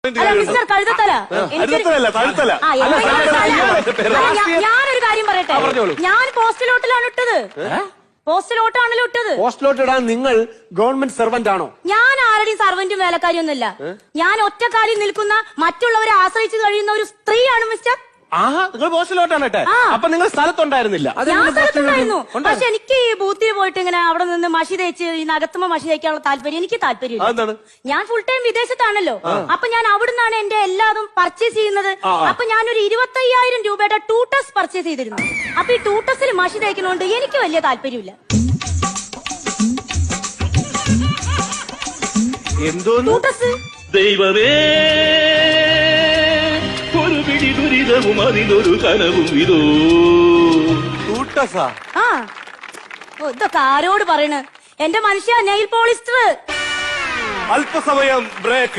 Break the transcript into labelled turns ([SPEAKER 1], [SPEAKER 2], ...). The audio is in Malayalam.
[SPEAKER 1] അല്ല മിസ്റ്റർ കഴുതത്തല, ഞാനൊരു കാര്യം പറയട്ടെ. ഞാൻ പോസ്റ്റലോട്ടിലാണ് ഇട്ടത്. പോസ്റ്റലോട്ടാണല്ലോ ഇട്ടത്.
[SPEAKER 2] പോസ്റ്റലോട്ട് ഇടാൻ നിങ്ങൾ ഗവൺമെന്റ് സെർവന്റ് ആണോ?
[SPEAKER 1] ഞാൻ ആരുടെയും സർവന്റും വേലക്കാരിയൊന്നുമല്ല. ഞാൻ ഒറ്റക്കാലിൽ നിൽക്കുന്ന മറ്റുള്ളവരെ ആശ്രയിച്ചു കഴിയുന്ന ഒരു സ്ത്രീയാണ് മിസ്റ്റർ.
[SPEAKER 2] ആഹാ, നിങ്ങൾ പോസ്റ്റലോട്ടാണ് ഇട്ടെ. അപ്പൊ നിങ്ങൾ സ്ഥലത്തുണ്ടായിരുന്നില്ല?
[SPEAKER 1] ഞാൻ സ്ഥലത്തുണ്ടായിരുന്നു. പക്ഷെ എനിക്ക് ഈ ബൂത്തിൽ പോയിട്ട് ഇങ്ങനെ അവിടെ നിന്ന് മഷി തേച്ച് ഈ നഗത്തുമ്പോ മഷി തേക്കാനുള്ള താല്പര്യം എനിക്ക് താല്പര്യമില്ല. ഞാൻ ഫുൾ ടൈം വിദേശത്താണല്ലോ. അപ്പൊ ഞാൻ അവിടുന്നാണ് എന്റെ എല്ലാതും പർച്ചേസ് ചെയ്യുന്നത്. അപ്പൊ ഞാനൊരു 25,000 രൂപയുടെ ടൂട്ടസ് പർച്ചേസ് ചെയ്തിരുന്നു. അപ്പൊ ഈ ടൂട്ടസിൽ മഷി തേക്കുന്നോണ്ട് എനിക്ക് വലിയ താല്പര്യമില്ല.
[SPEAKER 2] എന്തോ
[SPEAKER 1] ടൂട്ടസ്
[SPEAKER 3] ദൈവമേ, ഒരു പിടി ദുരിതവും അതിലൊരു കനവും ഇതോ.
[SPEAKER 2] ടൂട്ടസാ?
[SPEAKER 1] ആ, ഇതൊക്കെ ആരോട് പറയണ്? എന്റെ മനുഷ്യ നെയിൽ പോളിസ്റ്റർ.
[SPEAKER 2] അല്പസമയം ബ്രേക്ക്.